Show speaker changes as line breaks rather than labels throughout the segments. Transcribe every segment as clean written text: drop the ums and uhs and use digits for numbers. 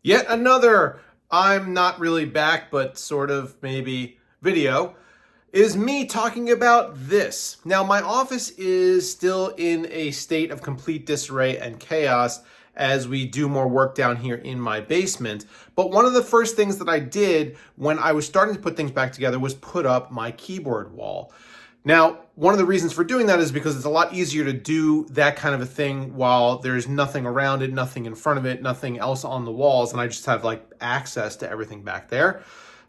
Yet another I'm not really back, but sort of maybe video is me talking about this. Now, my office is still in a state of complete disarray and chaos as we do more work down here in my basement. But one of the first things that I did when I was starting to put things back together was put up my keyboard wall. Now, one of the reasons for doing that is because it's a lot easier to do that kind of a thing while there's nothing around it, nothing in front of it, nothing else on the walls, and I just have like access to everything back there.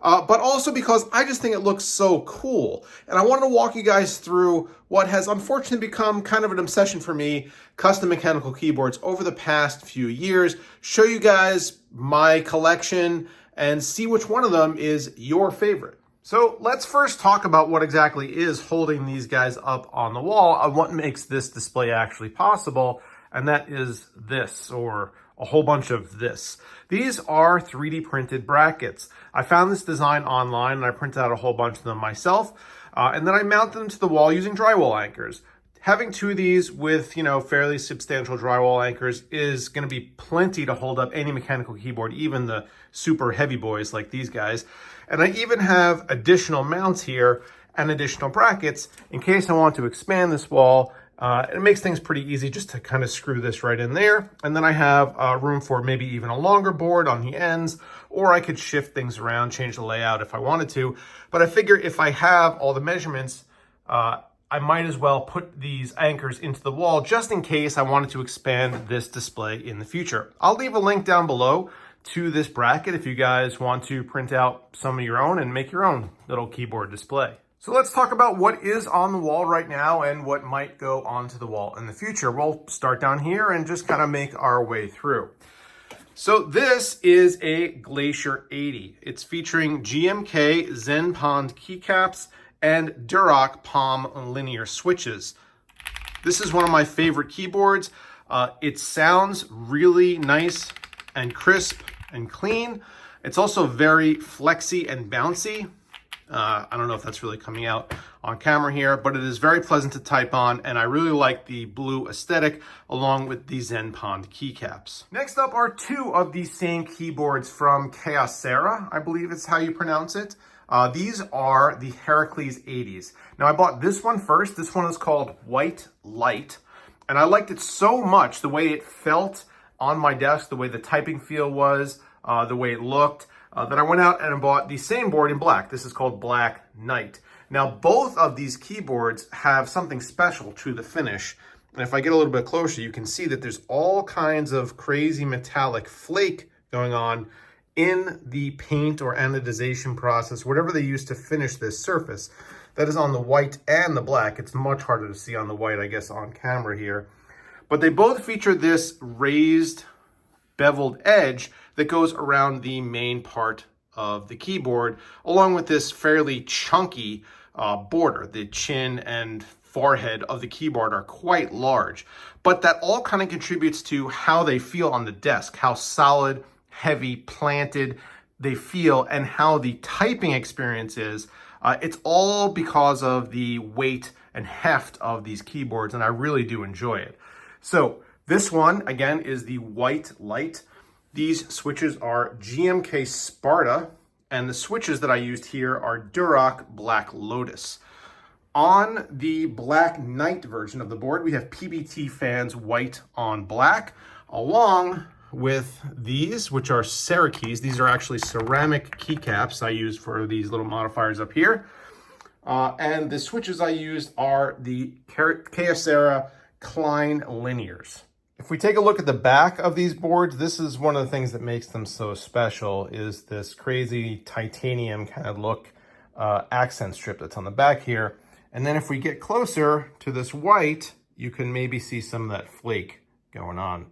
But also because I just think it looks so cool. And I wanted to walk you guys through what has unfortunately become kind of an obsession for me, custom mechanical keyboards over the past few years, show you guys my collection and see which one of them is your favorite. So let's first talk about what exactly is holding these guys up on the wall and what makes this display actually possible, and that is this, or a whole bunch of this. These are 3D printed brackets. I found this design online and I printed out a whole bunch of them myself, and then I mounted them to the wall using drywall anchors. Having two of these with, fairly substantial drywall anchors is going to be plenty to hold up any mechanical keyboard, even the super heavy boys like these guys. And I even have additional mounts here and additional brackets in case I want to expand this wall. It makes things pretty easy just to kind of screw this right in there. And then I have room for maybe even a longer board on the ends, or I could shift things around, change the layout if I wanted to. But I figure if I have all the measurements, I might as well put these anchors into the wall just in case I wanted to expand this display in the future. I'll leave a link down below to this bracket if you guys want to print out some of your own and make your own little keyboard display. So let's talk about what is on the wall right now and what might go onto the wall in the future. We'll start down here and just kind of make our way through. So this is a Glacier 80. It's featuring GMK Zen Pond keycaps and Durock POM Linear switches. This is one of my favorite keyboards. It sounds really nice and crisp and clean. It's also very flexy and bouncy. I don't know if that's really coming out on camera here, but it is very pleasant to type on, and I really like the blue aesthetic along with the Zen Pond keycaps. Next up are two of these same keyboards from Chaosera, I believe is how you pronounce it. These are the Heracles 80s. Now I bought this one first. This one is called White Light, and I liked it so much, the way it felt on my desk, the way the typing feel was, the way it looked, that I went out and bought the same board in black. This is called Black Knight. Now, both of these keyboards have something special to the finish. And if I get a little bit closer, you can see that there's all kinds of crazy metallic flake going on in the paint or anodization process, whatever they use to finish this surface. That is on the white and the black. It's much harder to see on the white, I guess, on camera here. But they both feature this raised beveled edge that goes around the main part of the keyboard, along with this fairly chunky border. The chin and forehead of the keyboard are quite large, but that all kind of contributes to how they feel on the desk, how solid, heavy, planted they feel, and how the typing experience is. It's all because of the weight and heft of these keyboards, and I really do enjoy it. So this one, again, is the White Light. These switches are GMK Sparta, and the switches that I used here are Durock Black Lotus. On the Black Knight version of the board, we have PBTfans White on Black, along with these, which are Sarah keys. These are actually ceramic keycaps I use for these little modifiers up here. And the switches I used are the Chaosera Klein linears. If we take a look at the back of these boards, this is one of the things that makes them so special, is this crazy titanium kind of look accent strip that's on the back here. And then if we get closer to this white, you can maybe see some of that flake going on.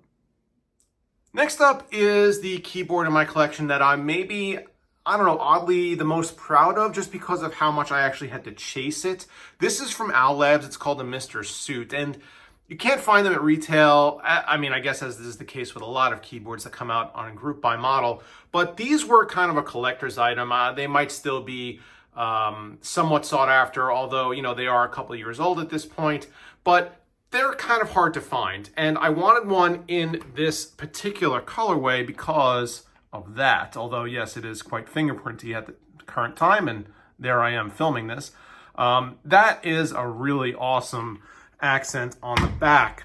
Next up is the keyboard in my collection that I'm maybe, I don't know, oddly the most proud of, just because of how much I actually had to chase it. This is from Owlab. It's called the Mr. Suit, and you can't find them at retail. I mean, I guess as is the case with a lot of keyboards that come out on a group by model, but these were kind of a collector's item. They might still be somewhat sought after, although, they are a couple of years old at this point, but they're kind of hard to find. And I wanted one in this particular colorway because of that. Although, yes, it is quite fingerprinty at the current time, and there I am filming this. That is a really awesome accent on the back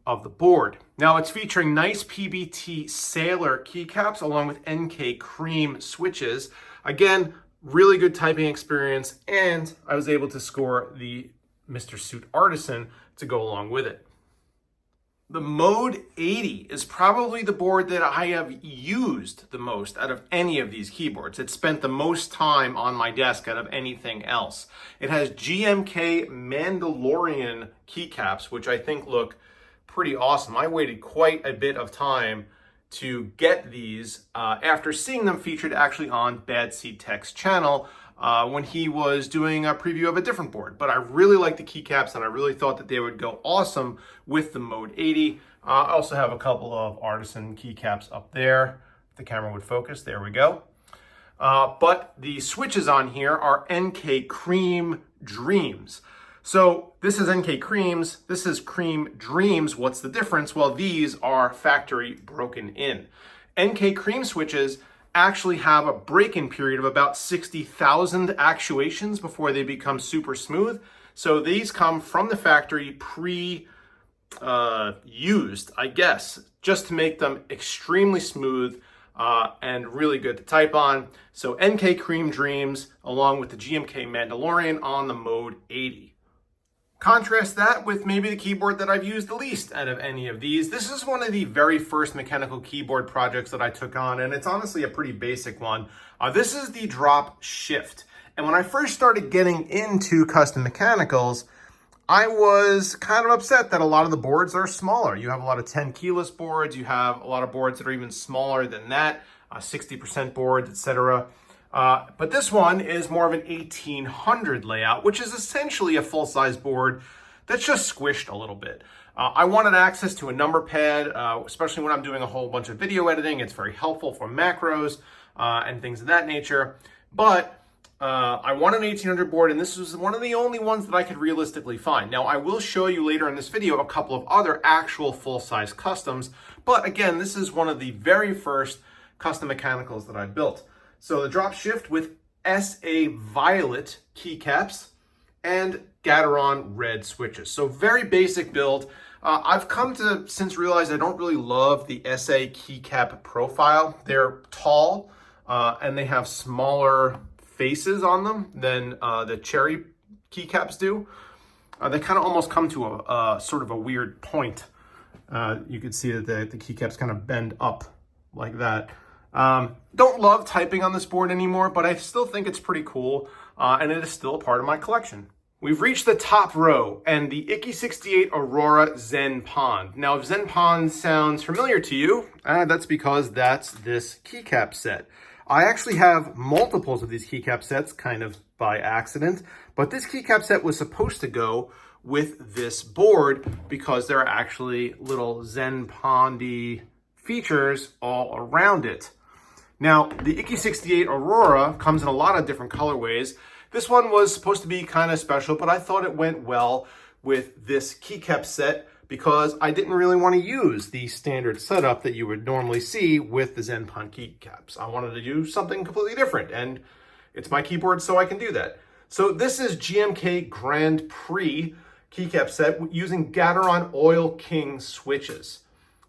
of the board. Now it's featuring NicePBT Sailor keycaps along with NK Cream switches. Again, really good typing experience, and I was able to score the Mr. Suit Artisan to go along with it. The Mode 80 is probably the board that I have used the most out of any of these keyboards. It spent the most time on my desk out of anything else. It has GMK Mandolorian keycaps, which I think look pretty awesome. I waited quite a bit of time to get these after seeing them featured actually on Bad Seed Tech's channel when he was doing a preview of a different board. But I really like the keycaps, and I really thought that they would go awesome with the Mode 80. I also have a couple of artisan keycaps up there. If the camera would focus, there we go. But the switches on here are NK Cream Dreams. So this is NK Creams, this is Cream Dreams. What's the difference? Well, these are factory broken in. NK Cream switches actually have a break-in period of about 60,000 actuations before they become super smooth. So these come from the factory pre-used, I guess, just to make them extremely smooth and really good to type on. So NK Cream Dreams along with the GMK Mandolorian on the Mode 80. Contrast that with maybe the keyboard that I've used the least out of any of these. This is one of the very first mechanical keyboard projects that I took on, and it's honestly a pretty basic one. This is the Drop Shift. And when I first started getting into custom mechanicals, I was kind of upset that a lot of the boards are smaller. You have a lot of 10 keyless boards, you have a lot of boards that are even smaller than that, 60% boards, etc. But this one is more of an 1800 layout, which is essentially a full-size board that's just squished a little bit. I wanted access to a number pad, especially when I'm doing a whole bunch of video editing. It's very helpful for macros and things of that nature. But I want an 1800 board, and this was one of the only ones that I could realistically find. Now, I will show you later in this video a couple of other actual full-size customs. But again, this is one of the very first custom mechanicals that I built. So the Drop Shift with SA Violet keycaps and Gateron Red switches. So very basic build. I've come to since realize I don't really love the SA keycap profile. They're tall and they have smaller faces on them than the cherry keycaps do. They kind of almost come to a sort of a weird point. You can see that the keycaps kind of bend up like that. Don't love typing on this board anymore, but I still think it's pretty cool, and it is still a part of my collection. We've reached the top row, and the Icky 68 Aurora Zen Pond. Now, if Zen Pond sounds familiar to you, that's because that's this keycap set. I actually have multiples of these keycap sets, kind of by accident, but this keycap set was supposed to go with this board because there are actually little Zen Pondy features all around it. Now, the Icky 68 Aurora comes in a lot of different colorways. This one was supposed to be kind of special, but I thought it went well with this keycap set because I didn't really want to use the standard setup that you would normally see with the Zen Pond keycaps. I wanted to do something completely different, and it's my keyboard, so I can do that. So this is GMK Grand Prix keycap set using Gateron Oil King switches.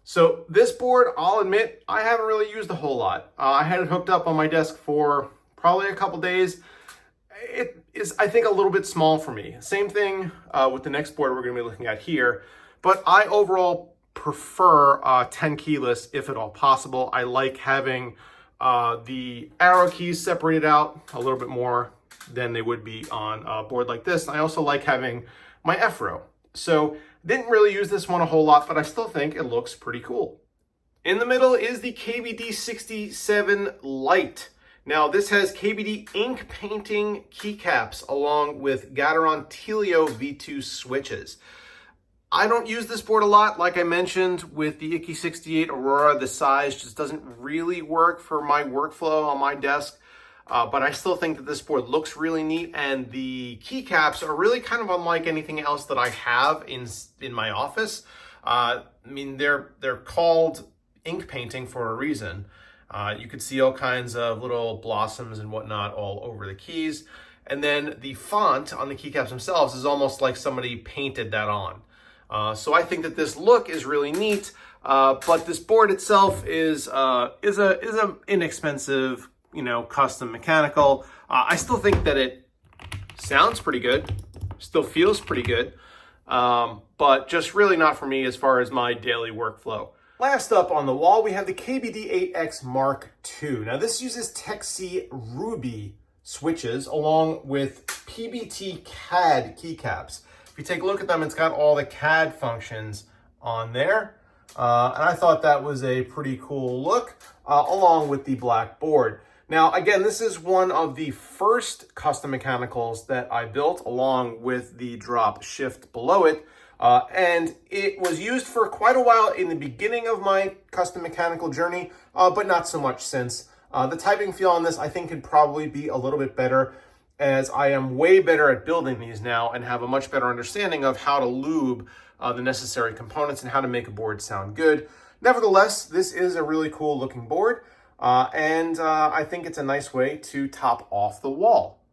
So this board, I'll admit, I haven't really used a whole lot. I had it hooked up on my desk for probably a couple days. It is, I think, a little bit small for me. Same thing with the next board we're going to be looking at here. But I overall prefer 10 keyless if at all possible. I like having the arrow keys separated out a little bit more than they would be on a board like this. I also like having my F row. So didn't really use this one a whole lot, but I still think it looks pretty cool. In the middle is the KBD67 Lite. Now this has KBD Ink Painting keycaps along with Gateron Tealio V2 switches. I don't use this board a lot. Like I mentioned with the Icky 68 Aurora, the size just doesn't really work for my workflow on my desk. But I still think that this board looks really neat, and the keycaps are really kind of unlike anything else that I have in my office. I mean, they're called ink painting for a reason. You could see all kinds of little blossoms and whatnot all over the keys. And then the font on the keycaps themselves is almost like somebody painted that on. So I think that this look is really neat, but this board itself is a inexpensive, custom mechanical. I still think that it sounds pretty good, still feels pretty good, but just really not for me as far as my daily workflow. Last up on the wall, we have the KBD 8X Mark II. Now this uses Tecsee Ruby switches along with PBT CAD keycaps. If you take a look at them, it's got all the CAD functions on there. And I thought that was a pretty cool look, along with the black board. Now, again, this is one of the first custom mechanicals that I built along with the drop shift below it. And it was used for quite a while in the beginning of my custom mechanical journey, but not so much since. The typing feel on this, I think, could probably be a little bit better, as I am way better at building these now and have a much better understanding of how to lube the necessary components and how to make a board sound good. Nevertheless, this is a really cool looking board, and I think it's a nice way to top off the wall.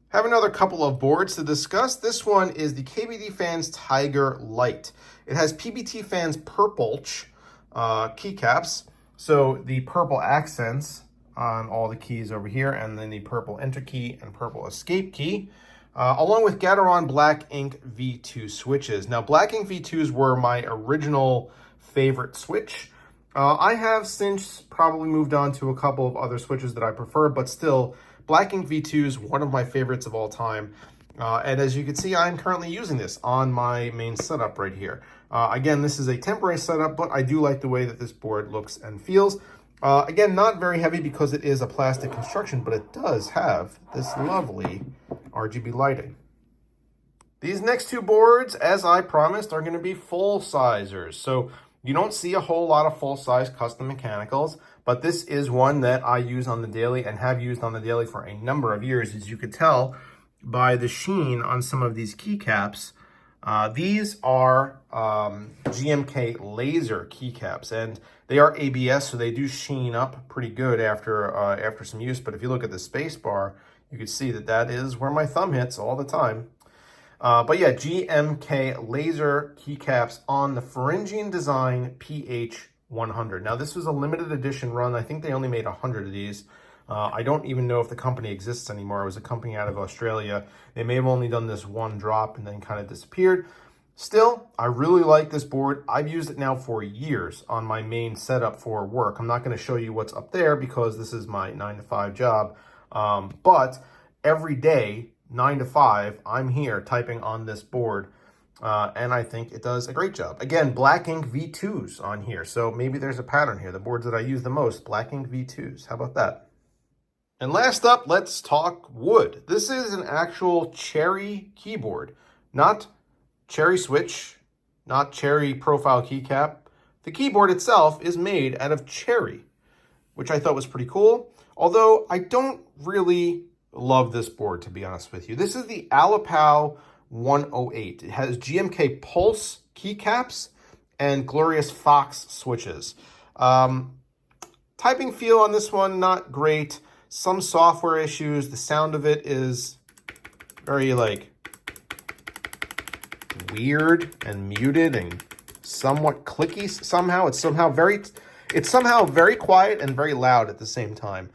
Have another couple of boards to discuss. This one is the KBTfans Tiger Light. It has PBTfans Purpolch keycaps, so the purple accents on all the keys over here, and then the purple enter key and purple escape key, along with Gateron Black Ink V2 switches. Now, Black Ink V2s were my original favorite switch. I have since probably moved on to a couple of other switches that I prefer, but still, Black Ink V2 is one of my favorites of all time. And as you can see, I'm currently using this on my main setup right here. Again, this is a temporary setup, but I do like the way that this board looks and feels. Again, not very heavy because it is a plastic construction, but it does have this lovely RGB lighting. These next two boards, as I promised, are going to be full-sizers. So you don't see a whole lot of full-size custom mechanicals, but this is one that I use on the daily and have used on the daily for a number of years, as you could tell by the sheen on some of these keycaps. These are GMK Laser keycaps, and they are ABS, so they do sheen up pretty good after some use. But if you look at the space bar, you can see that that is where my thumb hits all the time. But yeah, GMK Laser keycaps on the Phrygian design PH100. Now, this was a limited edition run. I think they only made 100 of these. I don't even know if the company exists anymore. It was a company out of Australia. They may have only done this one drop and then kind of disappeared. Still, I really like this board. I've used it now for years on my main setup for work. I'm not going to show you what's up there because this is my 9-to-5 job. But every day, 9 to 5, I'm here typing on this board. And I think it does a great job. Again, Black Ink V2s on here. So maybe there's a pattern here. The boards that I use the most, Black Ink V2s. How about that? And last up, let's talk wood. This is an actual cherry keyboard, not cherry switch, not cherry profile keycap. The keyboard itself is made out of cherry, which I thought was pretty cool. Although I don't really love this board, to be honest with you. This is the Alopow 108. It has GMK Pulse keycaps and Glorious Fox switches. Typing feel on this one, not great. Some software issues. The sound of it is very weird and muted and somewhat clicky somehow. It's somehow very quiet and very loud at the same time.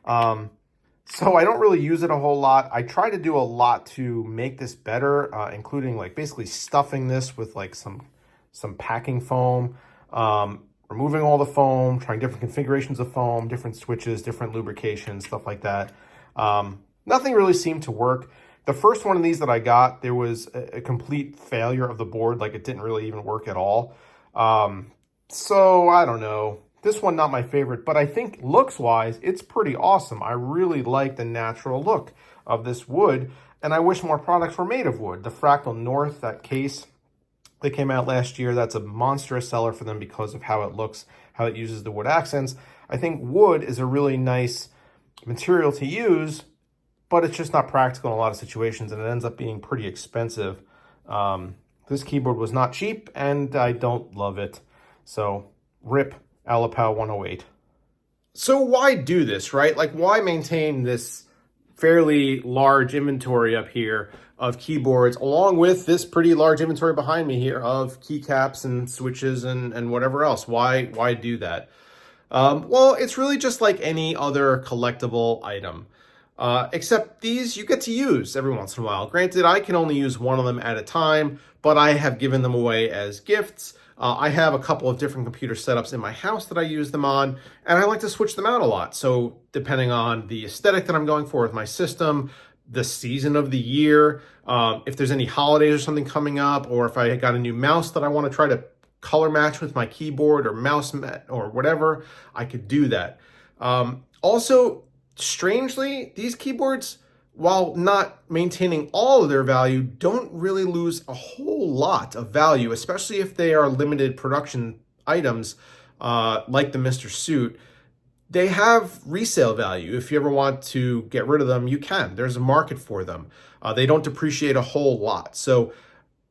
So I don't really use it a whole lot. I try to do a lot to make this better, including basically stuffing this with some packing foam, removing all the foam, trying different configurations of foam, different switches, different lubrications, stuff like that. Nothing really seemed to work. The first one of these that I got, there was a complete failure of the board. It didn't really even work at all. So I don't know. This one, not my favorite, but I think looks-wise, it's pretty awesome. I really like the natural look of this wood, and I wish more products were made of wood. The Fractal North, that case that came out last year, that's a monstrous seller for them because of how it looks, how it uses the wood accents. I think wood is a really nice material to use, but it's just not practical in a lot of situations, and it ends up being pretty expensive. This keyboard was not cheap, and I don't love it. So, rip Alipa 108. So why do this, right? Like, why maintain this fairly large inventory up here of keyboards, along with this pretty large inventory behind me here of keycaps and switches and whatever else? Why do that? Well, it's really just like any other collectible item. Except these you get to use every once in a while. Granted, I can only use one of them at a time, but I have given them away as gifts. I have a couple of different computer setups in my house that I use them on, and I like to switch them out a lot. So depending on the aesthetic that I'm going for with my system, the season of the year, if there's any holidays or something coming up, or if I got a new mouse that I want to try to color match with my keyboard or mouse mat or whatever, I could do that. Also, strangely, these keyboards, while not maintaining all of their value, don't really lose a whole lot of value, especially if they are limited production items like the Mr. Suit. They have resale value. If you ever want to get rid of them, you can. There's a market for them. They don't depreciate a whole lot. So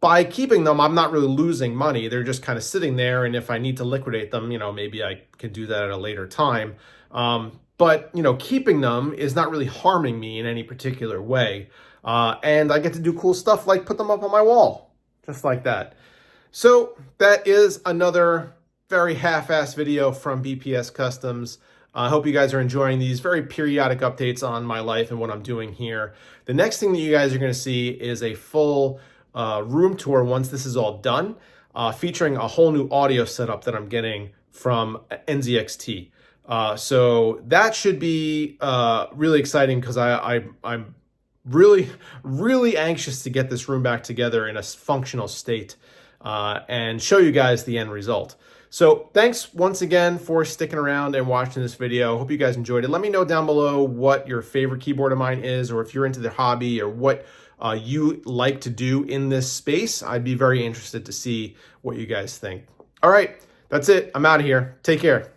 by keeping them, I'm not really losing money. They're just kind of sitting there, and if I need to liquidate them, maybe I can do that at a later time. But, keeping them is not really harming me in any particular way. And I get to do cool stuff like put them up on my wall, just like that. So that is another very half-assed video from BPS Customs. I hope you guys are enjoying these very periodic updates on my life and what I'm doing here. The next thing that you guys are going to see is a full room tour once this is all done, featuring a whole new audio setup that I'm getting from NZXT. So that should be really exciting because I'm really anxious to get this room back together in a functional state and show you guys the end result. So thanks once again for sticking around and watching this video. Hope you guys enjoyed it. Let me know down below what your favorite keyboard of mine is, or if you're into the hobby, or what you like to do in this space. I'd be very interested to see what you guys think. All right, that's it. I'm out of here. Take care.